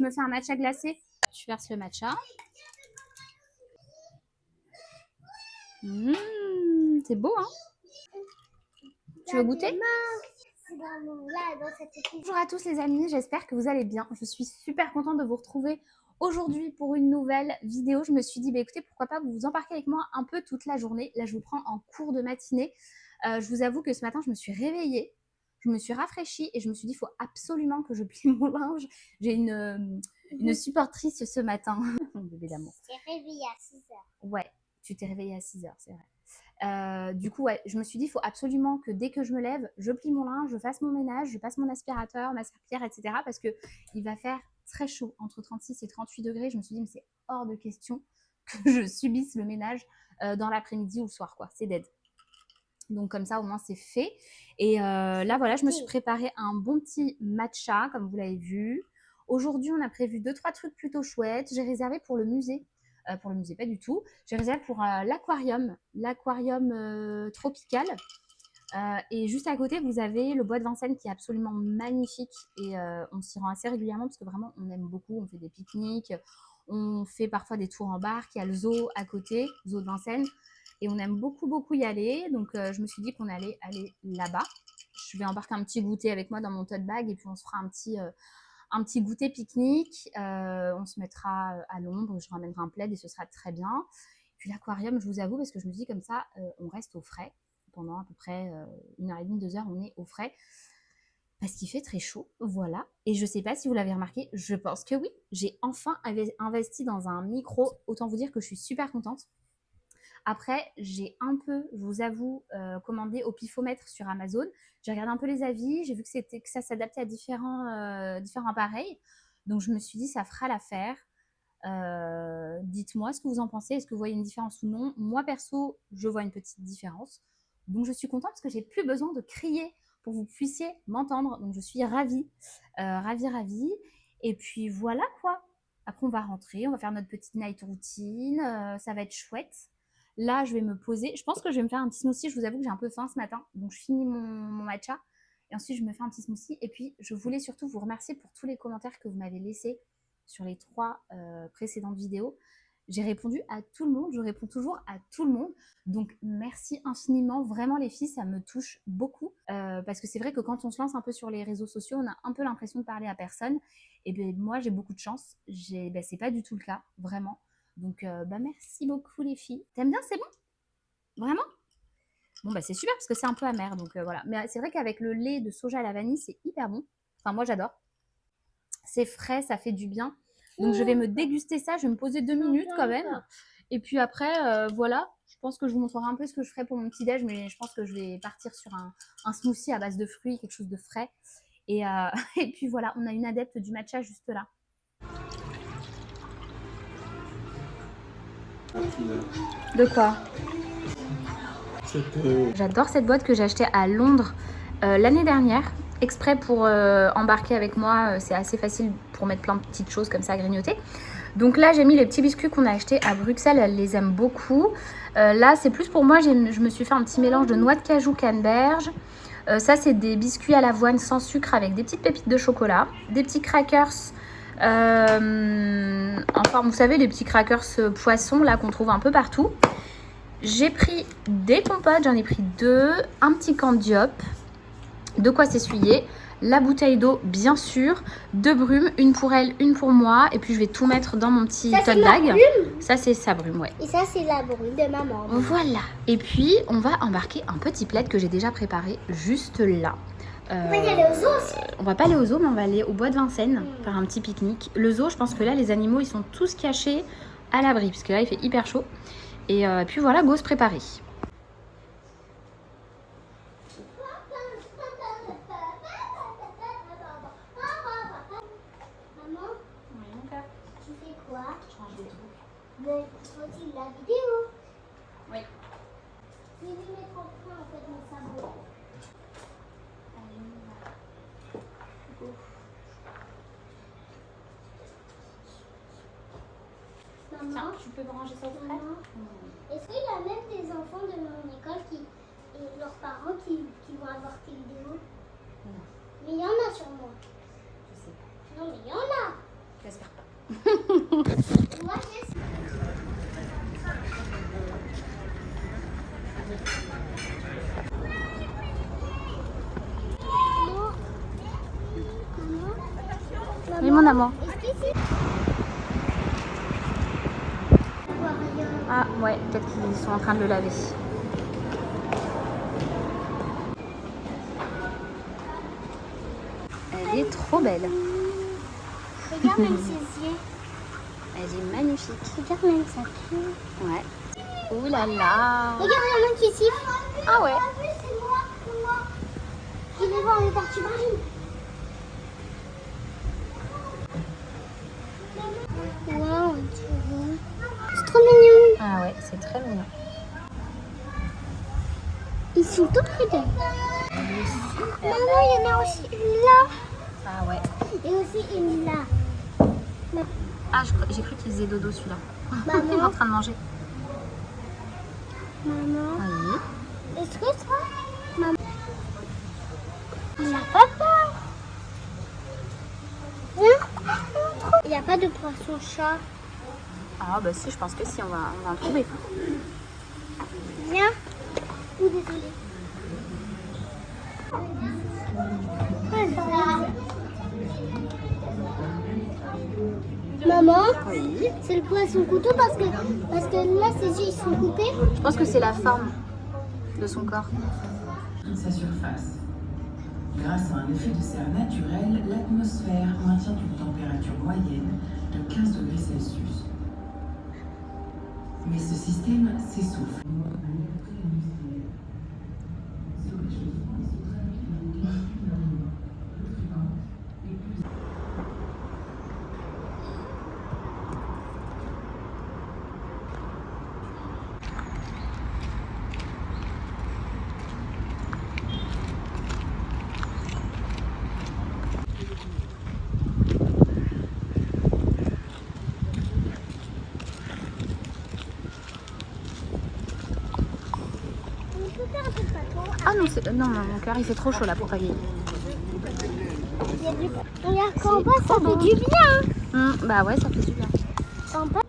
me fais un matcha glacé. Tu verses le matcha. C'est beau, hein? Tu veux goûter? Bonjour à tous les amis, j'espère que vous allez bien. Je suis super contente de vous retrouver aujourd'hui pour une nouvelle vidéo. Je me suis dit, écoutez, pourquoi pas vous embarquer avec moi un peu toute la journée. Là, je vous prends en cours de matinée. Je vous avoue que ce matin, je me suis réveillée, je me suis rafraîchie et je me suis dit, il faut absolument que je plie mon linge. J'ai une supportrice ce matin. Mon bébé d'amour. Tu t'es réveillée à 6h. Ouais, tu t'es réveillée à 6h, c'est vrai. Du coup, ouais, je me suis dit, il faut absolument que dès que je me lève, je plie mon linge, je fasse mon ménage, je passe mon aspirateur, ma serpillière, etc. Parce qu'il va faire très chaud, entre 36 et 38 degrés. Je me suis dit, mais c'est hors de question que je subisse le ménage dans l'après-midi ou le soir, quoi. C'est dead. Donc comme ça, au moins, c'est fait. Et là, voilà, je me suis préparé un bon petit matcha, comme vous l'avez vu. Aujourd'hui, on a prévu 2-3 trucs plutôt chouettes. J'ai réservé pour le musée. Pour le musée, pas du tout. J'ai réservé pour l'aquarium tropical. Et juste à côté, vous avez le bois de Vincennes qui est absolument magnifique. Et on s'y rend assez régulièrement parce que vraiment, on aime beaucoup. On fait des pique-niques. On fait parfois des tours en barque. Il y a le zoo à côté, le zoo de Vincennes. Et on aime beaucoup, beaucoup y aller. Donc, je me suis dit qu'on allait aller là-bas. Je vais embarquer un petit goûter avec moi dans mon tote bag. Et puis, on se fera un petit goûter pique-nique. On se mettra à l'ombre. Je ramènerai un plaid et ce sera très bien. Puis l'aquarium, je vous avoue, parce que je me dis comme ça, on reste au frais. Pendant à peu près 1h30, 2h, on est au frais. Parce qu'il fait très chaud, voilà. Et je ne sais pas si vous l'avez remarqué, je pense que oui. J'ai enfin investi dans un micro. Autant vous dire que je suis super contente. Après, j'ai un peu, je vous avoue, commandé au pifomètre sur Amazon. J'ai regardé un peu les avis, j'ai vu que ça s'adaptait à différents appareils. Donc, je me suis dit, ça fera l'affaire. Dites-moi ce que vous en pensez. Est-ce que vous voyez une différence ou non? Moi, perso, je vois une petite différence. Donc, je suis contente parce que j'ai plus besoin de crier pour que vous puissiez m'entendre. Donc, je suis ravie, ravie. Et puis, voilà quoi. Après, on va rentrer, on va faire notre petite night routine. Ça va être chouette. Là, je vais me poser. Je pense que je vais me faire un petit smoothie. Je vous avoue que j'ai un peu faim ce matin. Donc, je finis mon matcha. Et ensuite, je me fais un petit smoothie. Et puis, je voulais surtout vous remercier pour tous les commentaires que vous m'avez laissés sur les 3 précédentes vidéos. J'ai répondu à tout le monde. Je réponds toujours à tout le monde. Donc, merci infiniment. Vraiment, les filles, ça me touche beaucoup. Parce que c'est vrai que quand on se lance un peu sur les réseaux sociaux, on a un peu l'impression de parler à personne. Et bien, moi, j'ai beaucoup de chance. C'est pas du tout le cas, vraiment. Donc, merci beaucoup les filles. T'aimes bien, c'est bon? Vraiment? Bon, c'est super parce que c'est un peu amer, donc voilà. Mais c'est vrai qu'avec le lait de soja à la vanille, c'est hyper bon. Enfin, moi, j'adore. C'est frais, ça fait du bien. Donc, je vais me déguster ça. Je vais me poser 2 minutes quand même. Et puis après, voilà. Je pense que je vous montrerai un peu ce que je ferai pour mon petit-déj, mais je pense que je vais partir sur un smoothie à base de fruits, quelque chose de frais. Et, et puis voilà, on a une adepte du matcha juste là. De quoi? J'adore cette boîte que j'ai achetée à Londres l'année dernière, exprès pour embarquer avec moi. C'est assez facile pour mettre plein de petites choses comme ça à grignoter. Donc là, j'ai mis les petits biscuits qu'on a achetés à Bruxelles. Elle les aime beaucoup. Là, c'est plus pour moi. Je me suis fait un petit mélange de noix de cajou canneberge. Ça, c'est des biscuits à l'avoine sans sucre avec des petites pépites de chocolat. Des petits crackers. Enfin, vous savez, les petits crackers poisson là qu'on trouve un peu partout. J'ai pris des compotes, j'en ai pris 2, un petit candiop, de quoi s'essuyer, la bouteille d'eau bien sûr, 2 brumes, une pour elle, une pour moi, et puis je vais tout mettre dans mon petit tote bag. Ça c'est sa brume, ouais. Et ça c'est la brume de maman. Voilà, et puis on va embarquer un petit plaid que j'ai déjà préparé juste là. On va y aller au zoo aussi. On va pas aller au zoo, mais on va aller au bois de Vincennes faire un petit pique-nique. Le zoo, je pense que là les animaux ils sont tous cachés à l'abri, parce que là il fait hyper chaud. Et puis voilà, go se préparer. Maman, Oui, mon père. tu fais quoi? Je change des trucs. Mais faut-il la vidéo? Oui. Je vais lui mettre en train en fait mon sabot. Allez, on va. Go. Maman, Tiens, tu peux me ranger ça au frais? est-ce qu'il y a même des enfants de mon école et leurs parents qui vont avoir tes vidéos? Non. Mais il y en a sûrement. Je sais pas. Non, mais il y en a. J'espère Oui, mon amour. Est-ce qu'ici... Ah ouais, peut-être qu'ils sont en train de le laver. Elle est trop belle. Regarde même ses yeux. Elle est magnifique. Regarde même sa queue. Ouais. Ouh là là. Regarde, il y en a un qui siffle. Ah ouais. C'est moi, c'est moi. Je vais voir les tortues marines. Wow, c'est trop mignon. Ah ouais, c'est très mignon. Ils sont tout près d'elle. Elle est super Maman, belle. il y en a aussi une là. Ah ouais. Et aussi une là. Ah, j'ai cru qu'il faisait dodo celui-là. Maman. Il est en train de manger. Maman. Oui. Est-ce que toi, maman, il n'a pas peur? Hein? Il n'y a pas de poisson-chat. Ah bah si, je pense que si, on va en trouver. Viens. Oh, désolée. Maman, Oui. c'est le poisson couteau parce que là, ses yeux ils sont coupés. Je pense que c'est la forme de son corps. Sa surface. Grâce à un effet de serre naturel, l'atmosphère maintient une température moyenne de 15 degrés Celsius. Mais ce système s'essouffle. On peut faire un peu de pâteau. Ah non, non, mon cœur il fait trop chaud là pour pagayer. Regarde, quand on passe, ça fait du bien. Bah ouais, ça fait du bien. Quand on passe...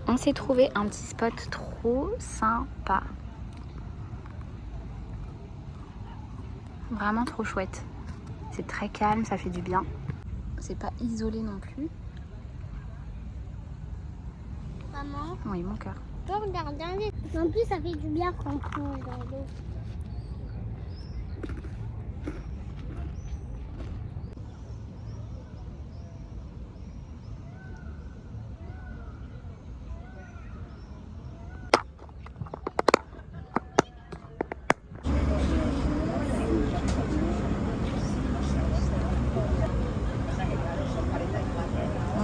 On s'est trouvé un petit spot trop sympa. Vraiment trop chouette. C'est très calme, ça fait du bien. C'est pas isolé non plus. Maman, Oui, mon cœur. tu peux regarder. En plus, ça fait du bien quand on plonge dans l'eau.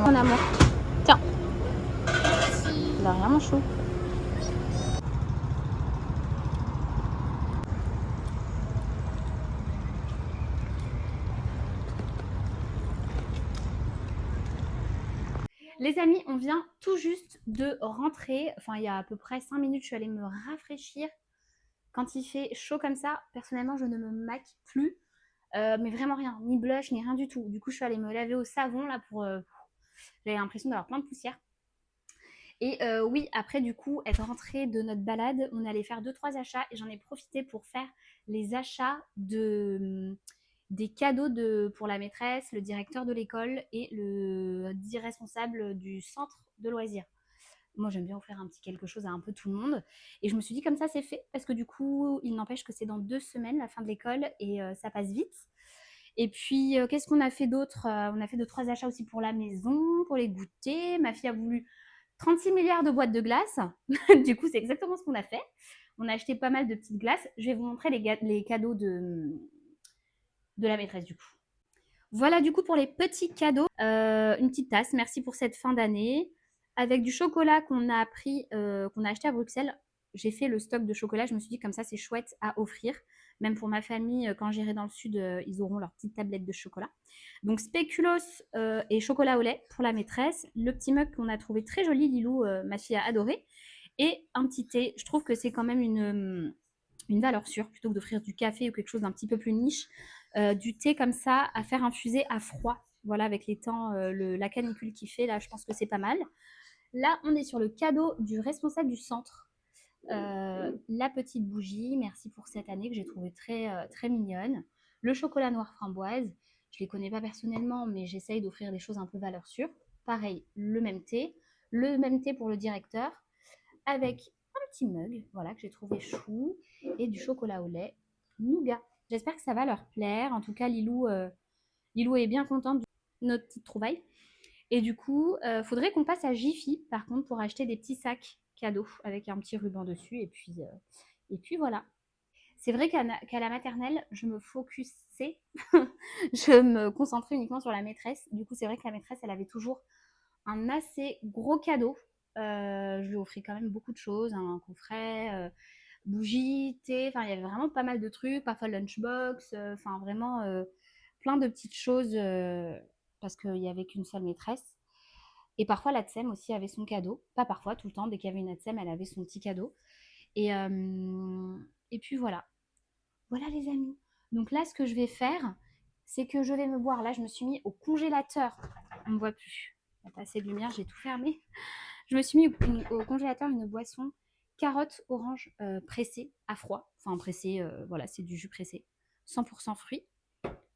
Mon amour. Tiens. Il a rien mon chou. Les amis, on vient tout juste de rentrer. Enfin, il y a à peu près 5 minutes, je suis allée me rafraîchir. Quand il fait chaud comme ça, personnellement, je ne me maquille plus. Mais vraiment rien, ni blush, ni rien du tout. Du coup, je suis allée me laver au savon là pour... j'avais l'impression d'avoir plein de poussière. Et oui, après du coup, être rentrée de notre balade, on allait faire 2-3 achats et j'en ai profité pour faire les achats des cadeaux pour la maîtresse, le directeur de l'école et le dit responsable du centre de loisirs. Moi, j'aime bien offrir un petit quelque chose à un peu tout le monde. Et je me suis dit, comme ça, c'est fait. Parce que du coup, il n'empêche que c'est dans 2 semaines, la fin de l'école, et ça passe vite. Et puis, qu'est-ce qu'on a fait d'autre? On a fait 2-3 achats aussi pour la maison, pour les goûters. Ma fille a voulu 36 milliards de boîtes de glace. Du coup, c'est exactement ce qu'on a fait. On a acheté pas mal de petites glaces. Je vais vous montrer les cadeaux de la maîtresse, du coup. Voilà, du coup, pour les petits cadeaux. Une petite tasse. Merci pour cette fin d'année. Avec du chocolat qu'on a acheté à Bruxelles. J'ai fait le stock de chocolat. Je me suis dit, comme ça, c'est chouette à offrir. Même pour ma famille, quand j'irai dans le sud, ils auront leur petite tablette de chocolat. Donc, spéculoos et chocolat au lait pour la maîtresse. Le petit mug qu'on a trouvé très joli, Lilou, ma fille a adoré. Et un petit thé. Je trouve que c'est quand même une valeur sûre, plutôt que d'offrir du café ou quelque chose d'un petit peu plus niche. Du thé comme ça, à faire infuser à froid. Voilà, avec les temps, la canicule qui fait, là, je pense que c'est pas mal. Là, on est sur le cadeau du responsable du centre. La petite bougie, merci pour cette année que j'ai trouvé très mignonne. Le chocolat noir framboise, je les connais pas personnellement, mais j'essaye d'offrir des choses un peu valeur sûre. Pareil, le même thé pour le directeur, avec un petit mug, voilà, que j'ai trouvé chou, et du chocolat au lait nougat. J'espère que ça va leur plaire. En tout cas, Lilou est bien contente de notre petite trouvaille. Et du coup, faudrait qu'on passe à Jiffy, par contre, pour acheter des petits sacs cadeaux avec un petit ruban dessus. Et puis voilà. C'est vrai qu'à la maternelle, je me focusais, je me concentrais uniquement sur la maîtresse. Du coup, c'est vrai que la maîtresse, elle avait toujours un assez gros cadeau. Je lui offrais quand même beaucoup de choses, un coffret, bougies, thé, enfin il y avait vraiment pas mal de trucs, parfois lunchbox, enfin vraiment plein de petites choses parce qu'il n'y avait qu'une seule maîtresse. Et parfois la TSEM aussi avait son cadeau, pas parfois, tout le temps, dès qu'il y avait une TSEM, elle avait son petit cadeau. Et, et puis voilà, voilà les amis. Donc là, ce que je vais faire, c'est que je vais me boire, là je me suis mis au congélateur, on ne voit plus, il n'y a pas assez de lumière, j'ai tout fermé. Je me suis mis au congélateur une boisson carotte orange pressée à froid. Enfin pressée, voilà, c'est du jus pressé. 100% fruits.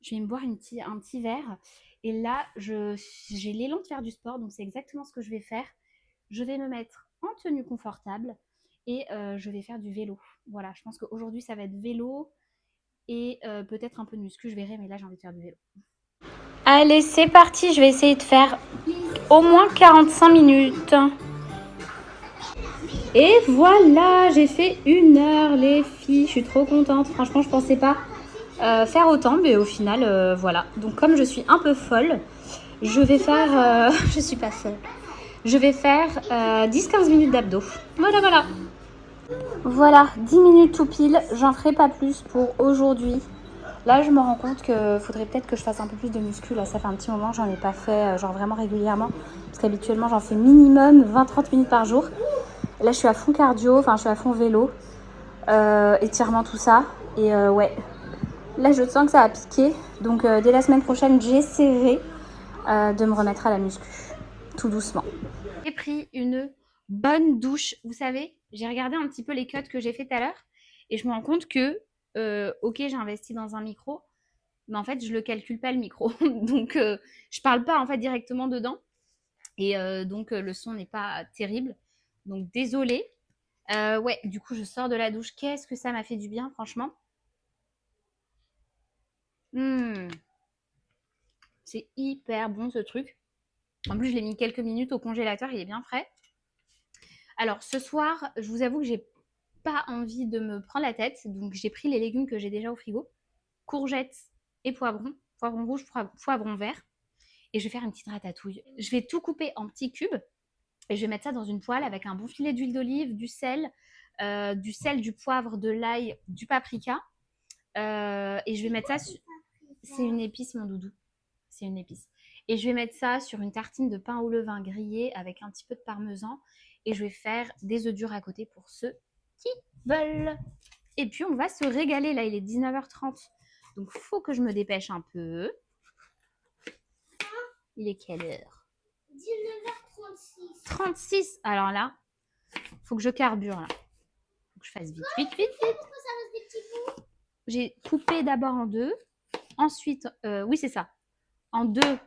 Je vais me boire un petit verre. Et là, j'ai l'élan de faire du sport. Donc c'est exactement ce que je vais faire. Je vais me mettre en tenue confortable. Et je vais faire du vélo. Voilà, je pense qu'aujourd'hui, ça va être vélo. Et peut-être un peu de muscu, je verrai. Mais là, j'ai envie de faire du vélo. Allez, c'est parti. Je vais essayer de faire au moins 45 minutes. Et voilà, j'ai fait 1 heure les filles, je suis trop contente. Franchement, je pensais pas faire autant, mais au final, voilà. Donc comme je suis un peu folle, je vais faire... je suis pas folle. Je vais faire 10-15 minutes d'abdos. Voilà. Voilà, 10 minutes tout pile. J'en ferai pas plus pour aujourd'hui. Là, je me rends compte qu'il faudrait peut-être que je fasse un peu plus de muscu. Là, ça fait un petit moment que j'en ai pas fait, genre vraiment régulièrement. Parce qu'habituellement, j'en fais minimum 20-30 minutes par jour. Là, je suis à fond cardio, enfin, je suis à fond vélo, étirement, tout ça. Et ouais, là, je sens que ça a piqué. Donc, dès la semaine prochaine, j'essaierai de me remettre à la muscu, tout doucement. J'ai pris une bonne douche. Vous savez, j'ai regardé un petit peu les cuts que j'ai fait tout à l'heure. Et je me rends compte que, ok, j'ai investi dans un micro. Mais en fait, je le calcule pas le micro. Donc, je parle pas en fait directement dedans. Et donc, le son n'est pas terrible. Donc, désolée. Ouais, du coup, je sors de la douche. Qu'est-ce que ça m'a fait du bien, franchement. C'est hyper bon, ce truc. En plus, je l'ai mis quelques minutes au congélateur. Il est bien frais. Alors, ce soir, je vous avoue que j'ai pas envie de me prendre la tête. Donc, j'ai pris les légumes que j'ai déjà au frigo. Courgettes et poivrons. Poivron rouge, poivron vert. Et je vais faire une petite ratatouille. Je vais tout couper en petits cubes. Et je vais mettre ça dans une poêle avec un bon filet d'huile d'olive, du sel, du poivre, de l'ail, du paprika. Et je vais mettre ça sur... C'est une épice, mon doudou. C'est une épice. Et je vais mettre ça sur une tartine de pain au levain grillé avec un petit peu de parmesan. Et je vais faire des œufs durs à côté pour ceux qui veulent. Et puis, on va se régaler. Là, il est 19h30. Donc, il faut que je me dépêche un peu. Il est quelle heure? 19h36. 36. Alors là, il faut que je carbure. Là. Faut que je fasse vite. Pourquoi ça reste des petits bouts? J'ai coupé d'abord en deux. Ensuite, oui, c'est ça. En deux.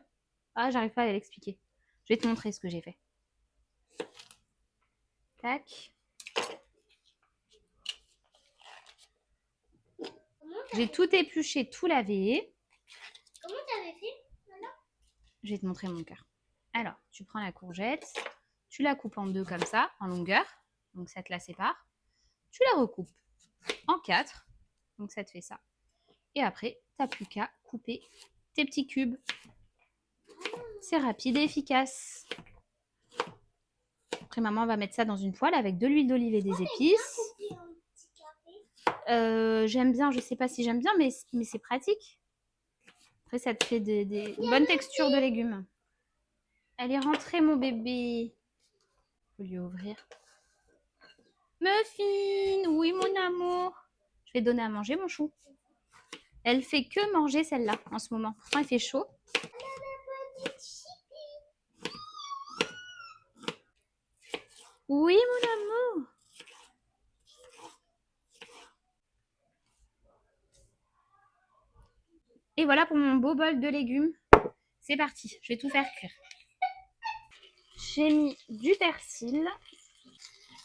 Ah, j'arrive pas à l'expliquer. Je vais te montrer ce que j'ai fait. Tac. J'ai tout épluché, tout lavé. Comment t'avais fait? Voilà. Je vais te montrer mon cœur. Alors, tu prends la courgette, tu la coupes en deux comme ça, en longueur. Donc, ça te la sépare. Tu la recoupes en 4. Donc, ça te fait ça. Et après, t'as plus qu'à couper tes petits cubes. C'est rapide et efficace. Après, maman va mettre ça dans une poêle avec de l'huile d'olive et des épices. J'aime bien, je sais pas si j'aime bien, mais c'est pratique. Après, ça te fait des bonnes textures de légumes. Elle est rentrée, mon bébé. Faut lui ouvrir. Muffin, oui, mon amour. Je vais donner à manger, mon chou. Elle fait que manger celle-là en ce moment. Pourtant, il fait chaud. Oui, mon amour. Et voilà pour mon beau bol de légumes. C'est parti, je vais tout faire cuire. J'ai mis du persil,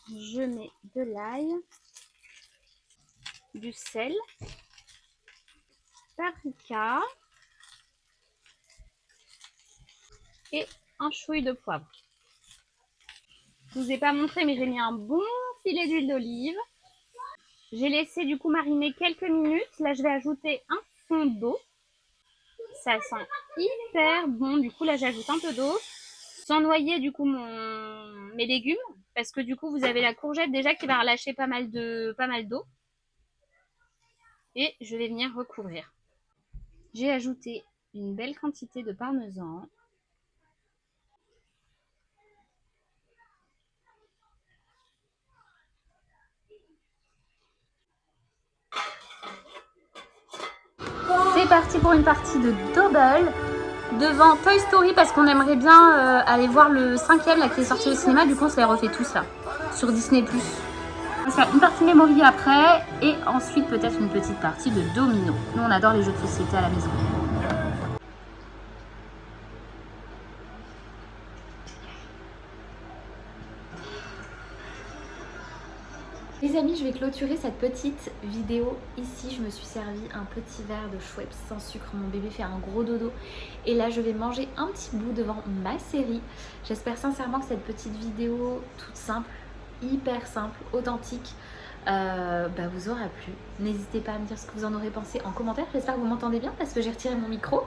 je mets de l'ail, du sel, paprika et un chouï de poivre. Je vous ai pas montré, mais j'ai mis un bon filet d'huile d'olive. J'ai laissé du coup mariner quelques minutes. Là, je vais ajouter un fond d'eau. Ça sent hyper bon. Du coup, là, j'ajoute un peu d'eau. Sans noyer du coup mes légumes, parce que du coup, vous avez la courgette déjà qui va relâcher pas mal d'eau. Et je vais venir recouvrir. J'ai ajouté une belle quantité de parmesan. C'est parti pour une partie de double devant Toy Story parce qu'on aimerait bien aller voir le 5e là, qui est sorti au cinéma. Du coup, on se les refait tous là sur Disney+. On va faire une partie Memory après et ensuite peut-être une petite partie de domino. Nous, on adore les jeux de société à la maison. Les amis, je vais clôturer cette petite vidéo ici. Je me suis servi un petit verre de Schweppes sans sucre. Mon bébé fait un gros dodo. Et là, je vais manger un petit bout devant ma série. J'espère sincèrement que cette petite vidéo toute simple, hyper simple, authentique, vous aura plu. N'hésitez pas à me dire ce que vous en aurez pensé en commentaire. J'espère que vous m'entendez bien parce que j'ai retiré mon micro.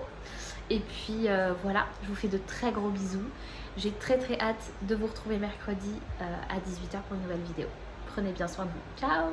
Et puis voilà, je vous fais de très gros bisous. J'ai très hâte de vous retrouver mercredi à 18h pour une nouvelle vidéo. Prenez bien soin de vous. Ciao!